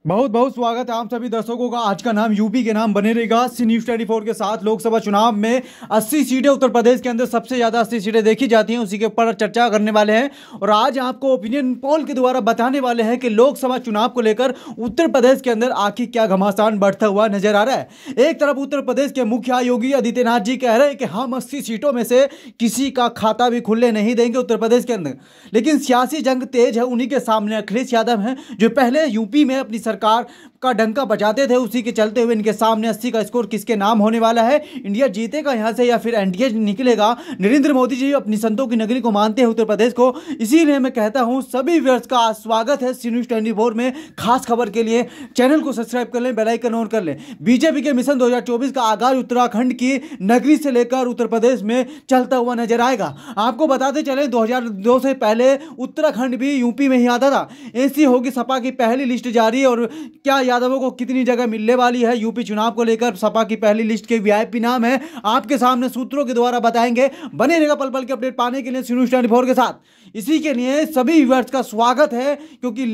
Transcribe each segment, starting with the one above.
बहुत बहुत स्वागत है आप सभी दर्शकों का। आज का नाम यूपी के नाम बने रहेगा। सी न्यूज़ 24 के साथ लोकसभा चुनाव में 80 सीटें उत्तर प्रदेश के अंदर सबसे ज़्यादा 80 सीटें देखी जाती हैं, उसी के ऊपर चर्चा करने वाले हैं। और आज आपको ओपिनियन पोल के द्वारा बताने वाले हैं कि लोकसभा चुनाव को लेकर उत्तर प्रदेश के अंदर आखिर क्या घमासान बढ़ता हुआ नजर आ रहा है। एक तरफ उत्तर प्रदेश के मुखिया योगी आदित्यनाथ जी कह रहे हैं कि हम 80 सीटों में से किसी का खाता भी खुलने नहीं देंगे उत्तर प्रदेश के अंदर, लेकिन सियासी जंग तेज है। उन्हीं के सामने अखिलेश यादव हैं जो पहले यूपी में अपनी सरकार का डंका बजाते थे, उसी के चलते हुए इनके सामने 80 का स्कोर किसके नाम होने वाला है, इंडिया जीतेगा यहां से या फिर एनडीए निकलेगा। नरेंद्र मोदी जी अपनी संतों की नगरी को मानते हैं उत्तर प्रदेश को, इसीलिए मैं कहता हूं सभी व्यूअर्स का स्वागत है सी न्यूज़ 24 में। खास खबर के लिए चैनल को सब्सक्राइब कर लें, बेल आइकन ऑन कर लें। बीजेपी के मिशन 2024 का आगाज उत्तराखंड की नगरी से लेकर उत्तर प्रदेश में चलता हुआ नजर आएगा। आपको बताते चले 2002 से पहले उत्तराखंड भी यूपी में ही आता था। ऐसी होगी सपा की पहली लिस्ट जारी, और क्या यादवों को कितनी जगह मिलने वाली है यूपी चुनाव को लेकर सपा की पहली लिस्ट के वीआईपी नाम है, आपके सामने सूत्रों के द्वारा बताएंगे। बने रहेगा पल पल के अपडेट पाने के लिए सी न्यूज़ 24 के साथ। इसी के लिए सभी व्यूअर्स का स्वागत है, क्योंकि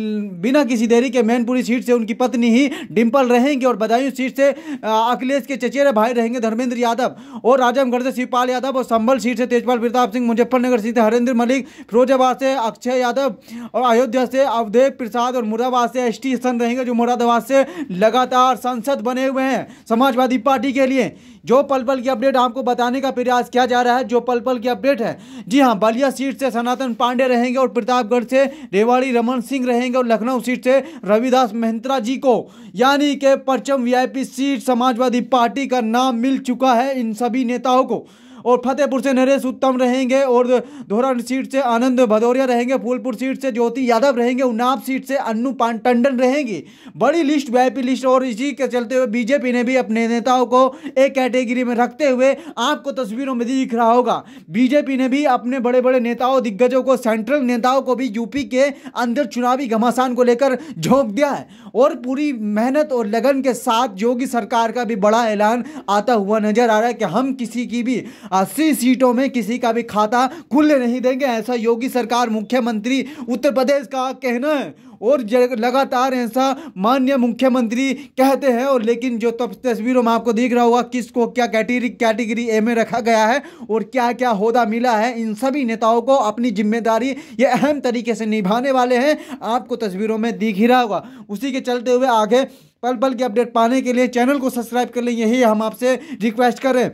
बिना किसी देरी के मैनपुरी सीट से उनकी पत्नी ही डिंपल रहेंगे और बदायूं सीट से अखिलेश के चचेरे भाई रहेंगे धर्मेंद्र यादव, और आजमगढ़ से शिवपाल यादव, और संभल सीट से तेजपाल प्रताप सिंह, मुजफ्फरनगर सीट से हरेंद्र मलिक, फिरोजाबाद से अक्षय यादव, और अयोध्या से अवधेश प्रसाद, और मुरादाबाद से एस टी हसन रहेंगे जो मुरादाबाद से लगातार सांसद बने हुए हैं समाजवादी पार्टी के लिए। जो पल पल की अपडेट आपको बताने का प्रयास किया जा रहा है, जो पल पल की अपडेट है, जी हां, बलिया सीट से सनातन पांडे रहेंगे, और प्रतापगढ़ से रेवाड़ी रमन सिंह रहेंगे, और लखनऊ सीट से रविदास मेहत्रा जी को, यानी कि परचम वीआईपी सीट समाजवादी पार्टी का नाम मिल चुका है इन सभी नेताओं को। और फतेहपुर से नरेश उत्तम रहेंगे, और धोरा सीट से आनंद भदौरिया रहेंगे, फूलपुर सीट से ज्योति यादव रहेंगे, उन्नाव सीट से अन्नू टंडन रहेंगी। बड़ी लिस्ट, वीआईपी लिस्ट, और इसी के चलते हुए बीजेपी ने भी अपने नेताओं को एक कैटेगरी में रखते हुए, आपको तस्वीरों में दिख रहा होगा, बीजेपी ने भी अपने बड़े बड़े नेताओं दिग्गजों को, सेंट्रल नेताओं को भी यूपी के अंदर चुनावी घमासान को लेकर झोंक दिया है। और पूरी मेहनत और लगन के साथ योगी सरकार का भी बड़ा ऐलान आता हुआ नजर आ रहा है कि हम किसी की भी 80 सीटों में किसी का भी खाता खुलने नहीं देंगे, ऐसा योगी सरकार मुख्यमंत्री उत्तर प्रदेश का कहना है। और लगातार ऐसा माननीय मुख्यमंत्री कहते हैं, और लेकिन जो तस्वीरों में आपको दिख रहा होगा किसको क्या कैटेगरी ए में रखा गया है और क्या क्या होदा मिला है, इन सभी नेताओं को अपनी जिम्मेदारी ये अहम तरीके से निभाने वाले हैं, आपको तस्वीरों में दिख ही रहा होगा। उसी के चलते हुए आगे पल पल की अपडेट पाने के लिए चैनल को सब्सक्राइब कर लें, यही हम आपसे रिक्वेस्ट करें।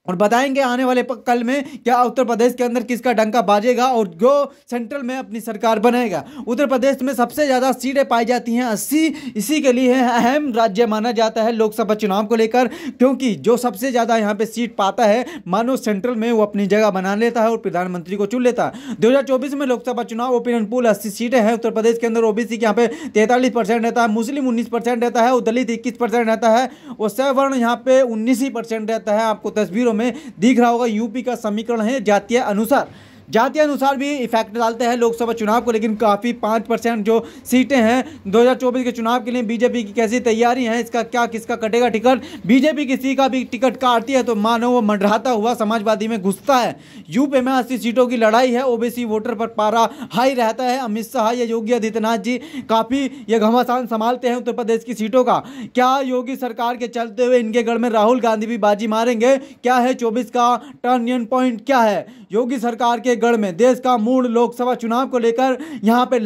और बताएंगे आने वाले कल में क्या उत्तर प्रदेश के अंदर किसका डंका बाजेगा और जो सेंट्रल में अपनी सरकार बनाएगा। उत्तर प्रदेश में सबसे ज़्यादा सीटें पाई जाती हैं 80, इसी के लिए अहम राज्य माना जाता है लोकसभा चुनाव को लेकर, क्योंकि जो सबसे ज़्यादा यहाँ पे सीट पाता है मानो सेंट्रल में वो अपनी जगह बना लेता है और प्रधानमंत्री को चुन लेता है। 2024 में लोकसभा चुनाव ओपिनियन पोल 80 सीटें हैं उत्तर प्रदेश के अंदर। ओबीसी के यहाँ पे 43% रहता है, मुस्लिम 19% रहता है, और दलित 21% रहता है, और सवर्ण यहाँ पे 19% रहता है। आपको तस्वीरों में दिख रहा होगा यूपी का समीकरण है जातीय अनुसार भी इफेक्ट डालते हैं लोकसभा चुनाव को, लेकिन काफ़ी 5% जो सीटें हैं 2024 के चुनाव के लिए बीजेपी की कैसी तैयारी है, इसका क्या किसका कटेगा टिकट। बीजेपी किसी का भी टिकट काटती है तो मानो वो मंडराता हुआ समाजवादी में घुसता है। यूपी में 80 सीटों की लड़ाई है, ओबीसी वोटर पर पारा हाई रहता है। अमित शाह या योगी आदित्यनाथ जी काफ़ी ये घमासान संभालते हैं उत्तर प्रदेश की सीटों का। क्या योगी सरकार के चलते हुए इनके गढ़ में राहुल गांधी भी बाजी मारेंगे? क्या है 24 का टर्निंग पॉइंट, क्या है योगी सरकार के गढ़ में देश का मूड लोकसभा चुनाव को लेकर? यहाँ पे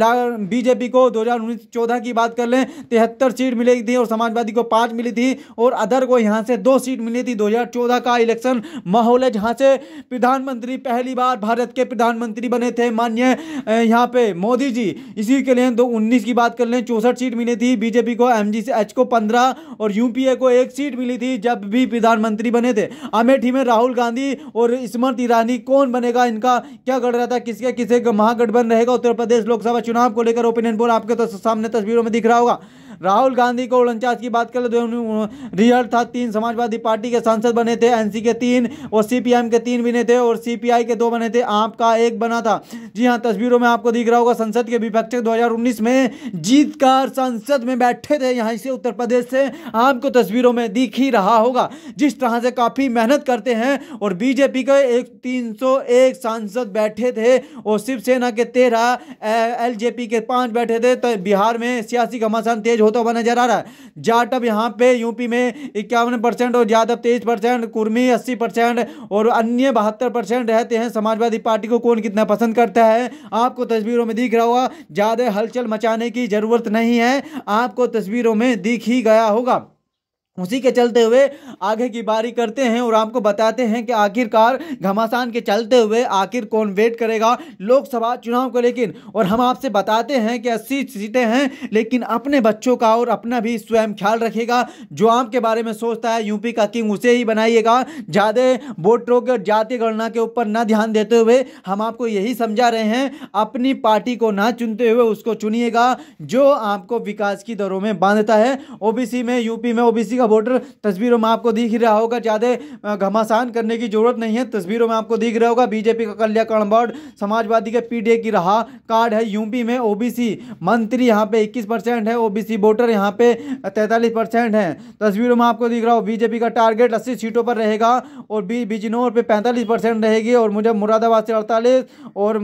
बीजेपी को 2019-14 की बात कर लें 73 सीट मिली थी, और समाजवादी को 5 मिली थी, और अदर को यहाँ से 2 सीट मिली थी। 2014 का इलेक्शन माहौल है जहाँ से प्रधानमंत्री पहली बार भारत के प्रधानमंत्री बने थे माननीय यहाँ पे मोदी जी। इसी के लिए 2019 की बात कर लें 64 सीट मिली थी बीजेपी को, एमजीएच को 15, और यूपीए को 1 सीट मिली थी जब भी प्रधानमंत्री बने थे। अमेठी में राहुल गांधी और स्मृति ईरानी कौन बनेगा, इनका क्या गढ़ रहता है, किसके महागठबंधन रहेगा उत्तर प्रदेश लोकसभा चुनाव को लेकर? ओपिनियन पोल आपके तो सामने तस्वीरों में दिख रहा होगा। राहुल गांधी को 49 की बात कर ले, रियल था 3 समाजवादी पार्टी के सांसद बने थे, एनसी के 3 और सीपीएम के 3 बने थे, और सीपीआई के 2 बने थे, आपका 1 बना था। जी हां, तस्वीरों में आपको दिख रहा होगा संसद के विपक्षक 2019 में जीतकर संसद में बैठे थे यहाँ से उत्तर प्रदेश से, आपको तस्वीरों में दिख ही रहा होगा जिस तरह से काफी मेहनत करते हैं। और बीजेपी के 301 सांसद बैठे थे, और शिवसेना के 13, एलजेपी के 5 बैठे थे। तो बिहार में सियासी घमासान तेज होता हुआ नजर आ रहा है। जाट अब यहाँ पे यूपी में 51% और यादव 23%, कुर्मी 80% और अन्य 72% रहते हैं। समाजवादी पार्टी को कौन कितना पसंद करता है आपको तस्वीरों में दिख रहा होगा। ज्यादा हलचल मचाने की जरूरत नहीं है, आपको तस्वीरों में दिख ही गया होगा। उसी के चलते हुए आगे की बारी करते हैं और आपको बताते हैं कि आखिरकार घमासान के चलते हुए आखिर कौन वेट करेगा लोकसभा चुनाव को लेकिन। और हम आपसे बताते हैं कि 80 सीटें हैं, लेकिन अपने बच्चों का और अपना भी स्वयं ख्याल रखिएगा। जो आपके बारे में सोचता है यूपी का किंग उसे ही बनाइएगा। ज़्यादा वोटरों के जातीय गणना के ऊपर ना ध्यान देते हुए हम आपको यही समझा रहे हैं, अपनी पार्टी को ना चुनते हुए उसको चुनिएगा जो आपको विकास की दरों में बांधता है। ओबीसी में, यूपी में ओबीसी का वोटर तस्वीरों में आपको दिख रहा होगा। ज्यादा घमासान करने की जरूरत नहीं है, तस्वीरों में आपको दिख रहा होगा। बीजेपी का कल्याण बोर्ड, समाजवादी के पीडीए की रहा कार्ड है। यूपी में ओबीसी मंत्री यहाँ पे 21% है, ओबीसी वोटर यहाँ पे 43% है। तस्वीरों में आपको दिख रहा हो बीजेपी का टारगेट 80 सीटों पर रहेगा और बिजनौर पे 45% रहेगी और मुझे मुरादाबाद से 48 और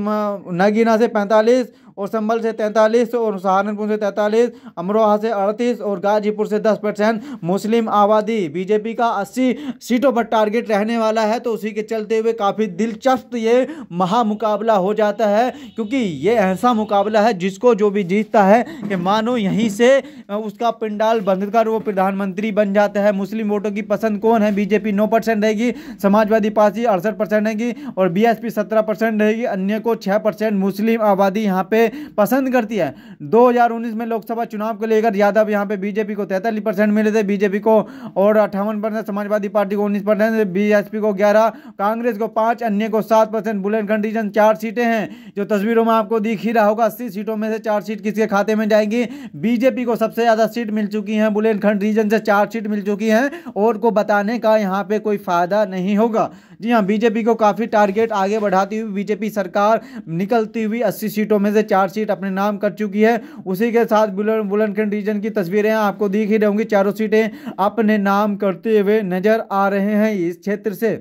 नगीना से 45 और संभल से 43 और सहारनपुर से 43, अमरोहा से 38 और गाजीपुर से 10% मुस्लिम आबादी। बीजेपी का 80 सीटों पर टारगेट रहने वाला है। तो उसी के चलते हुए काफ़ी दिलचस्प ये महामुकाबला हो जाता है, क्योंकि ये ऐसा मुकाबला है जिसको जो भी जीतता है कि मानो यहीं से उसका पिंडाल बंधकर वो प्रधानमंत्री बन जाता है। मुस्लिम वोटों की पसंद कौन है? बीजेपी 9% रहेगी, समाजवादी पार्टी 68% रहेगी और बीएसपी 17% रहेगी। अन्य को 6% मुस्लिम आबादी यहाँ पे पसंद करती है। 2019 में लोकसभा चुनाव को लेकर यादव यहाँ पे बीजेपी को 43% मिले थे, बीजेपी को और 58%, समाजवादी पार्टी को 19%, बीएसपी को 11%, कांग्रेस को 5%, अन्य को 7%। बुंदेलखंड रीजन 4 सीटें हैं जो तस्वीरों में आपको दिख ही रहा होगा। 80 सीटों में से 4 सीट किसके खाते में जाएंगी? बीजेपी को सबसे ज्यादा सीट मिल चुकी है, बुंदेलखंड रीजन से 4 सीट मिल चुकी है और को बताने का यहाँ पे कोई फायदा नहीं होगा। जी हाँ, बीजेपी को काफी टारगेट आगे बढ़ाती हुई बीजेपी सरकार निकलती हुई 80 सीटों में से 4 सीट अपने नाम कर चुकी है। उसी के साथ बुंदेलखंड रीजन की तस्वीरें आपको दिख ही रहेंगी। चारों सीटें अपने नाम करते हुए नजर आ रहे हैं इस क्षेत्र से।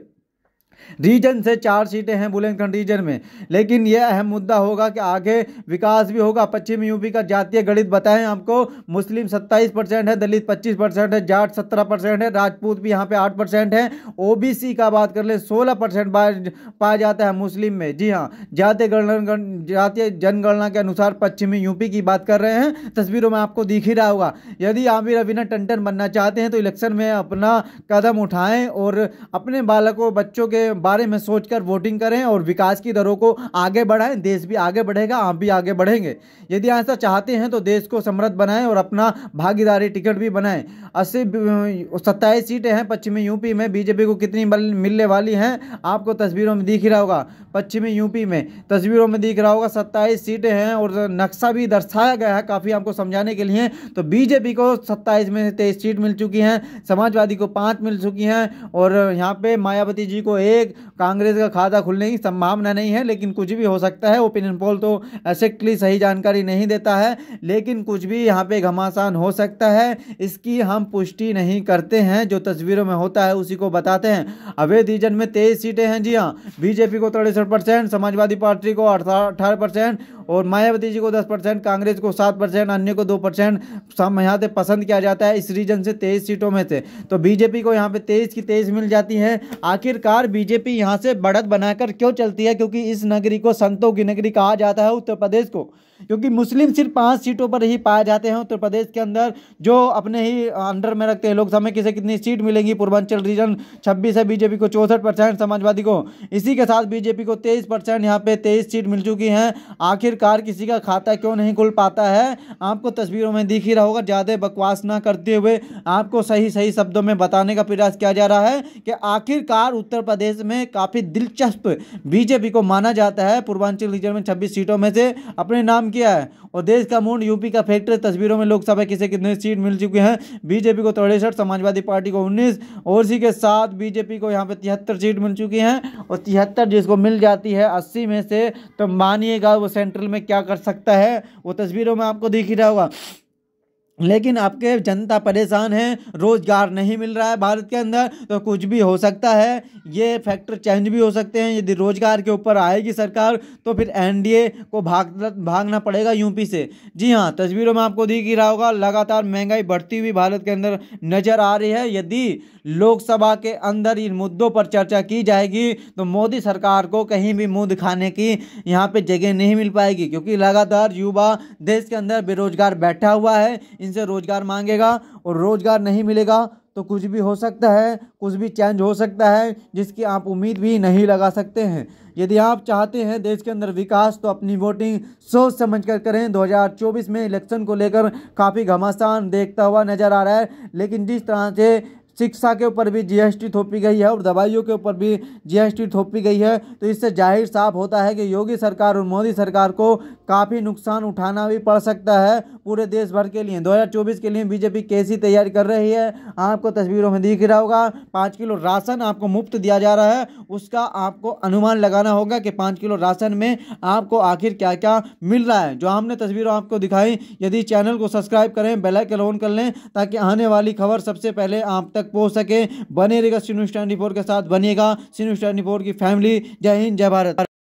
रीजन से 4 सीटें हैं बुंदेलखंड रीजन में, लेकिन यह अहम मुद्दा होगा कि आगे विकास भी होगा। पश्चिमी यूपी का जातीय गणित बताएं आपको, मुस्लिम 27% है, दलित 25% है, जाट 17% है, राजपूत भी यहाँ पे 8% है। ओबीसी का बात कर ले 16% पाया जाता है मुस्लिम में। जी हाँ, जातीय जनगणना के अनुसार पश्चिमी यूपी की बात कर रहे हैं। तस्वीरों में आपको दिख ही रहा होगा। यदि आप भी रवीना टंडन बनना चाहते हैं तो इलेक्शन में अपना कदम उठाएं और अपने बालकों बच्चों के बारे में सोचकर वोटिंग करें और विकास की दरों को आगे बढ़ाएं। देश भी आगे बढ़ेगा, आप भी आगे बढ़ेंगे। यदि ऐसा चाहते हैं तो देश को समृद्ध बनाएं और अपना भागीदारी टिकट भी बनाएं। 27 सीटें हैं पश्चिमी यूपी में। बीजेपी को कितनी मिलने वाली हैं आपको तस्वीरों में दिख रहा होगा। पश्चिमी यूपी में तस्वीरों में दिख रहा होगा 27 सीटें हैं और नक्शा भी दर्शाया गया है काफ़ी आपको समझाने के लिए। तो बीजेपी को 27 में से 23 सीट मिल चुकी हैं, समाजवादी को 5 मिल चुकी हैं और यहाँ पे मायावती जी को 1। कांग्रेस का खाता खुलने की संभावना नहीं है, लेकिन कुछ भी हो सकता है। ओपिनियन पोल तो एक्जेक्टली सही जानकारी नहीं देता है, लेकिन कुछ भी यहाँ पे घमासान हो सकता है, इसकी हम पुष्टि नहीं करते हैं। जो तस्वीरों में होता है उसी को बताते हैं। अवैध रीजन में 23 सीटें हैं। जी हाँ, बीजेपी को 63%, समाजवादी पार्टी को 18% और मायावती जी को 10%, कांग्रेस को 7%, अन्य को 2% यहाँ से पसंद किया जाता है इस रीजन से 23 सीटों में से। तो बीजेपी को यहाँ पे 23 की 23 मिल जाती है। आखिरकार बीजेपी यहाँ से बढ़त बनाकर क्यों चलती है? क्योंकि इस नगरी को संतों की नगरी कहा जाता है, उत्तर प्रदेश को, क्योंकि मुस्लिम सिर्फ 5 सीटों पर ही पाए जाते हैं उत्तर प्रदेश के अंदर, जो अपने ही अंडर में रखते हैं। लोकसभा में किसे कितनी सीट मिलेंगी? पूर्वांचल रीजन 26 है, बीजेपी को 64%, समाजवादी को। इसी के साथ बीजेपी को 23%, यहाँ पे 23 सीट मिल चुकी हैं। आखिरकार किसी का खाता क्यों नहीं खुल पाता है आपको तस्वीरों में दिख ही रहा होगा। ज़्यादा बकवास ना करते हुए आपको सही सही शब्दों में बताने का प्रयास किया जा रहा है कि आखिरकार उत्तर प्रदेश में काफ़ी दिलचस्प बीजेपी को माना जाता है। पूर्वांचल रीजन में 26 सीटों में से अपने नाम किया है और देश का मूड यूपी का फैक्टर। तस्वीरों में लोकसभा किसे कितने सीट मिल चुके हैं? बीजेपी को 63, समाजवादी पार्टी को 19 और इसी के साथ बीजेपी को यहाँ पे 73 सीट मिल चुकी हैं और 73 जिसको मिल जाती है 80 में से, तो मानिएगा वो सेंट्रल में क्या कर सकता है वो तस्वीरों में आपको दिख ही रहा होगा। लेकिन आपके जनता परेशान है, रोजगार नहीं मिल रहा है भारत के अंदर, तो कुछ भी हो सकता है, ये फैक्टर चेंज भी हो सकते हैं। यदि रोजगार के ऊपर आएगी सरकार तो फिर एनडीए को भागना पड़ेगा यूपी से। जी हाँ, तस्वीरों में आपको दिख ही रहा होगा, लगातार महंगाई बढ़ती हुई भारत के अंदर नजर आ रही है। यदि लोकसभा के अंदर इन मुद्दों पर चर्चा की जाएगी तो मोदी सरकार को कहीं भी मुंह दिखाने की यहाँ पे जगह नहीं मिल पाएगी, क्योंकि लगातार युवा देश के अंदर बेरोजगार बैठा हुआ है, इनसे रोजगार मांगेगा और रोजगार नहीं मिलेगा तो कुछ भी हो सकता है, कुछ भी चेंज हो सकता है जिसकी आप उम्मीद भी नहीं लगा सकते हैं। यदि आप चाहते हैं देश के अंदर विकास तो अपनी वोटिंग सोच समझ कर करें। 2024 में इलेक्शन को लेकर काफ़ी घमासान देखता हुआ नजर आ रहा है, लेकिन जिस तरह से शिक्षा के ऊपर भी जीएसटी थोपी गई है और दवाइयों के ऊपर भी जीएसटी थोपी गई है, तो इससे जाहिर साफ होता है कि योगी सरकार और मोदी सरकार को काफ़ी नुकसान उठाना भी पड़ सकता है पूरे देश भर के लिए। 2024 के लिए बीजेपी कैसी तैयारी कर रही है आपको तस्वीरों में दिख रहा होगा। 5 किलो राशन आपको मुफ्त दिया जा रहा है, उसका आपको अनुमान लगाना होगा कि 5 किलो राशन में आपको आखिर क्या क्या मिल रहा है। जो हमने तस्वीरों आपको दिखाई, यदि चैनल को सब्सक्राइब करें, बेल आइकन ऑन कर लें ताकि आने वाली खबर सबसे पहले आप तक पहुंच सके। बने रहेगा सी न्यूज़ 24 के साथ, बनिएगा सी न्यूज़ 24 की फैमिली। जय हिंद, जय भारत।